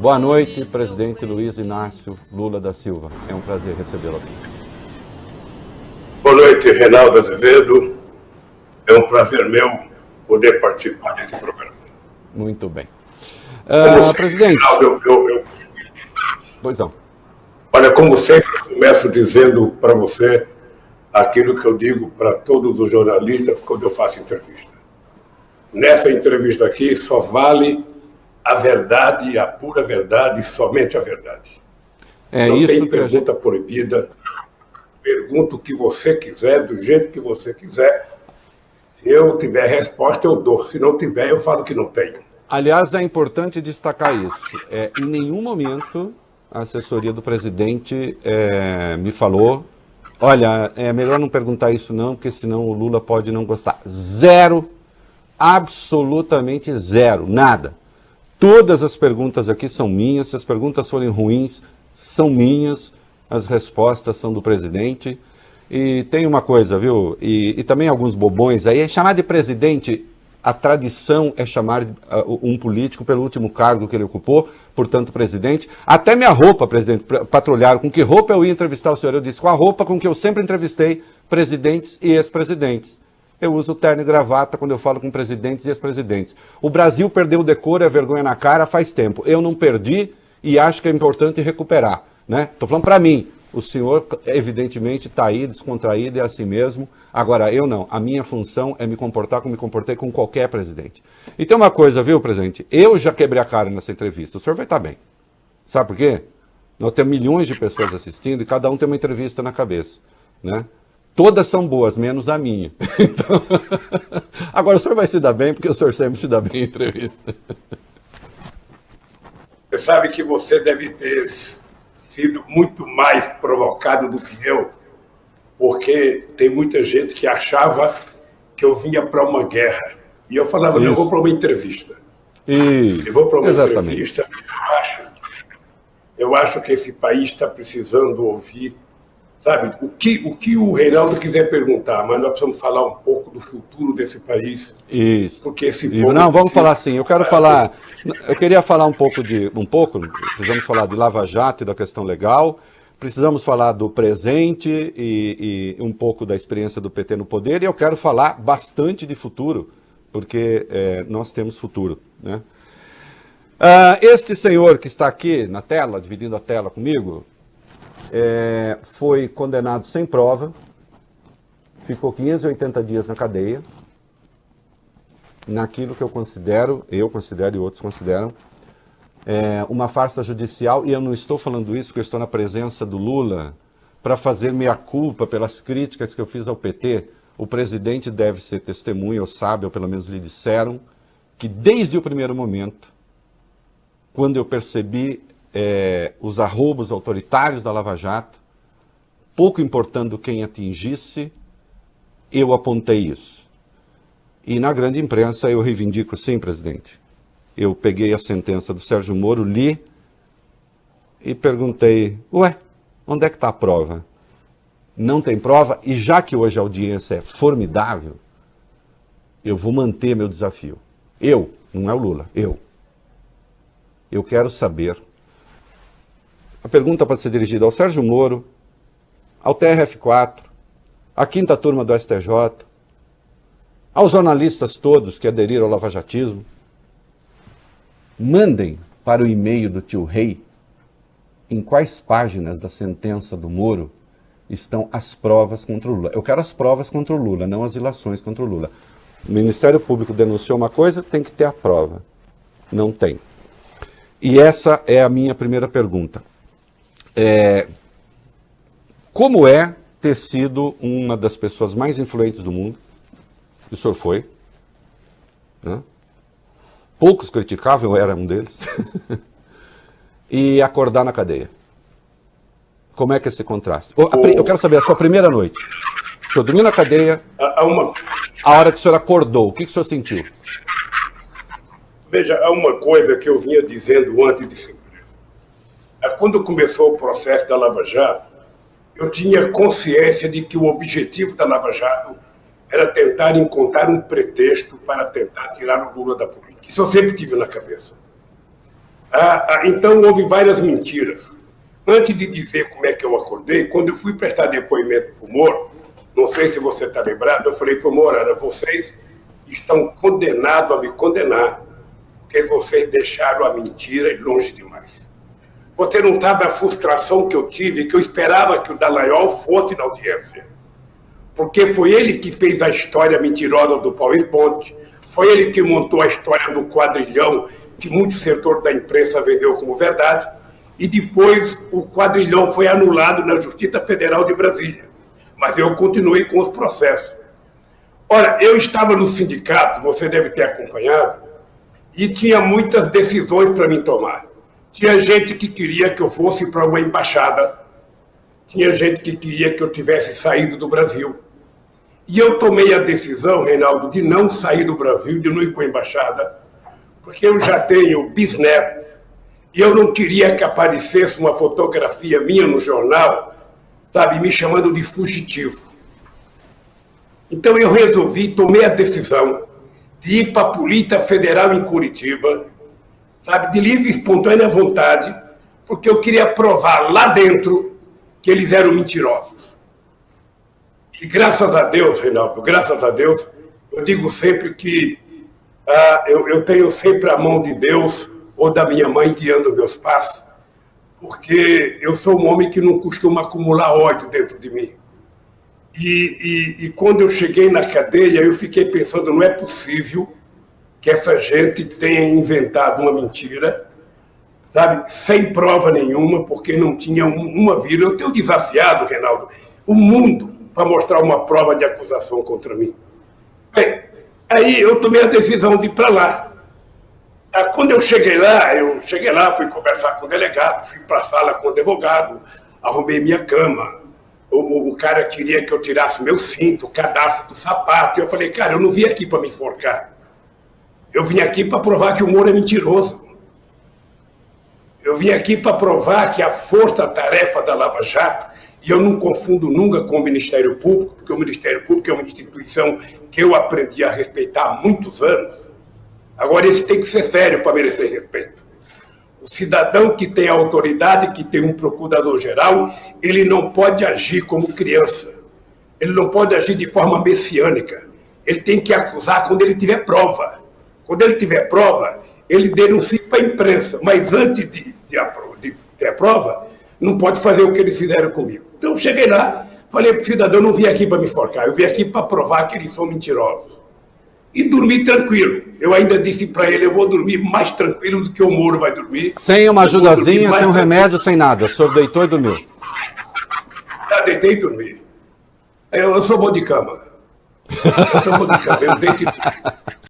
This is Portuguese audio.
Boa noite, presidente Luiz Inácio Lula da Silva. É um prazer recebê-lo aqui. Boa noite, Reinaldo Azevedo. É um prazer meu poder participar desse programa. Muito bem. Presidente... Reinaldo, Pois não. Olha, como sempre, eu começo dizendo para você aquilo que eu digo para todos os jornalistas quando eu faço entrevista. Nessa entrevista aqui só vale a verdade, a pura verdade, somente a verdade. Não isso tem que pergunta proibida. Pergunta o que você quiser, do jeito que você quiser. Se eu tiver resposta, eu dou. Se não tiver, eu falo que não tenho. Aliás, é importante destacar isso. Em nenhum momento a assessoria do presidente me falou: olha, é melhor não perguntar isso não, porque senão o Lula pode não gostar. Zero, absolutamente zero, nada. Todas as perguntas aqui são minhas, se as perguntas forem ruins, são minhas, as respostas são do presidente. E tem uma coisa, viu? E também alguns bobões aí, chamar de presidente, a tradição é chamar um político pelo último cargo que ele ocupou, portanto, presidente. Até minha roupa, presidente, patrulharam com que roupa eu ia entrevistar o senhor. Eu disse, com a roupa com que eu sempre entrevistei presidentes e ex-presidentes. Eu uso terno e gravata quando eu falo com presidentes e ex-presidentes. O Brasil perdeu o decoro e a vergonha na cara faz tempo. Eu não perdi e acho que é importante recuperar, né? Estou falando para mim. O senhor, evidentemente, está aí descontraído, é assim mesmo. Agora, eu não. A minha função é me comportar como me comportei com qualquer presidente. E tem uma coisa, viu, presidente? Eu já quebrei a cara nessa entrevista. O senhor vai estar bem. Sabe por quê? Nós temos milhões de pessoas assistindo e cada um tem uma entrevista na cabeça, né? Todas são boas, menos a minha. Então... Agora, o senhor vai se dar bem, porque o senhor sempre se dá bem em entrevista. Você sabe que você deve ter sido muito mais provocado do que eu, porque tem muita gente que achava que eu vinha para uma guerra. E eu falava, não, eu vou para uma entrevista. Eu vou para uma entrevista. Eu acho que esse país está precisando ouvir, sabe, o que o Reinaldo quiser perguntar, mas nós precisamos falar um pouco do futuro desse país. Isso. Porque esse povo não, vamos falar assim, eu queria falar precisamos falar de Lava Jato e da questão legal, precisamos falar do presente e um pouco da experiência do PT no poder, e eu quero falar bastante de futuro, porque nós temos futuro, né? Este senhor que está aqui na tela, dividindo a tela comigo, foi condenado sem prova, ficou 580 dias na cadeia, naquilo que eu considero e outros consideram, uma farsa judicial, e eu não estou falando isso porque eu estou na presença do Lula para fazer meia-culpa pelas críticas que eu fiz ao PT. O presidente deve ser testemunha, ou sabe, ou pelo menos lhe disseram, que desde o primeiro momento, quando eu percebi os arroubos autoritários da Lava Jato, pouco importando quem atingisse, eu apontei isso. E na grande imprensa eu reivindico, sim, presidente. Eu peguei a sentença do Sérgio Moro, li e perguntei, onde é que está a prova? Não tem prova, e já que hoje a audiência é formidável, eu vou manter meu desafio. Não é o Lula, eu quero saber. A pergunta pode ser dirigida ao Sérgio Moro, ao TRF4, à quinta turma do STJ, aos jornalistas todos que aderiram ao lavajatismo. Mandem para o e-mail do tio Rei em quais páginas da sentença do Moro estão as provas contra o Lula. Eu quero as provas contra o Lula, não as ilações contra o Lula. O Ministério Público denunciou uma coisa, tem que ter a prova. Não tem. E essa é a minha primeira pergunta. Como é ter sido uma das pessoas mais influentes do mundo? O senhor foi, né? Poucos criticavam, eu era um deles. E acordar na cadeia. Como é que é esse contraste? Eu quero saber a sua primeira noite. O senhor dormiu na cadeia, a hora que o senhor acordou, o que o senhor sentiu? Veja, há uma coisa que eu vinha dizendo antes de ser preso. Quando começou o processo da Lava Jato, eu tinha consciência de que o objetivo da Lava Jato era tentar encontrar um pretexto para tentar tirar o Lula da política. Isso eu sempre tive na cabeça. Então, houve várias mentiras. Antes de dizer como é que eu acordei, quando eu fui prestar depoimento para o Moro, não sei se você está lembrado, eu falei para o Moro, vocês estão condenados a me condenar, porque vocês deixaram a mentira longe demais. Você não sabe a frustração que eu tive, que eu esperava que o Dallagnol fosse na audiência. Porque foi ele que fez a história mentirosa do PowerPoint, foi ele que montou a história do quadrilhão, que muito setor da imprensa vendeu como verdade, e depois o quadrilhão foi anulado na Justiça Federal de Brasília. Mas eu continuei com os processos. Ora, eu estava no sindicato, você deve ter acompanhado, e tinha muitas decisões para mim tomar. Tinha gente que queria que eu fosse para uma embaixada, tinha gente que queria que eu tivesse saído do Brasil. E eu tomei a decisão, Reinaldo, de não sair do Brasil, de não ir para a embaixada, porque eu já tenho bisneto, e eu não queria que aparecesse uma fotografia minha no jornal, sabe, me chamando de fugitivo. Então eu resolvi, tomei a decisão de ir para a Polícia Federal em Curitiba, sabe, de livre e espontânea vontade, porque eu queria provar lá dentro que eles eram mentirosos. E graças a Deus, Reinaldo, graças a Deus, eu digo sempre que eu tenho sempre a mão de Deus ou da minha mãe guiando meus passos, porque eu sou um homem que não costuma acumular ódio dentro de mim. E quando eu cheguei na cadeia, eu fiquei pensando, não é possível que essa gente tenha inventado uma mentira, sabe, sem prova nenhuma, porque não tinha uma vírgula. Eu tenho desafiado, Reinaldo, o mundo para mostrar uma prova de acusação contra mim. Bem, aí eu tomei a decisão de ir para lá. Quando eu cheguei lá, fui conversar com o delegado, fui para a sala com o advogado, arrumei minha cama. O cara queria que eu tirasse meu cinto, o cadastro do sapato. E eu falei, cara, eu não vim aqui para me enforcar. Eu vim aqui para provar que o Moro é mentiroso. Eu vim aqui para provar que a força-tarefa da Lava Jato, e eu não confundo nunca com o Ministério Público, porque o Ministério Público é uma instituição que eu aprendi a respeitar há muitos anos. Agora, eles têm que ser sérios para merecer respeito. O cidadão que tem autoridade, que tem um procurador-geral, ele não pode agir como criança. Ele não pode agir de forma messiânica. Ele tem que acusar quando ele tiver prova. Quando ele tiver prova, ele denuncia para a imprensa. Mas antes de ter a prova, não pode fazer o que eles fizeram comigo. Então, eu cheguei lá, falei para o cidadão, não vim aqui para me enforcar, eu vim aqui para provar que eles são mentirosos. E dormi tranquilo. Eu ainda disse para ele, eu vou dormir mais tranquilo do que o Moro vai dormir. Sem uma ajudazinha, sem um remédio, sem nada. O senhor deitou e dormiu? Deitei e dormi. Eu sou bom de cama. Eu sou bom de cama, eu deito e dormi.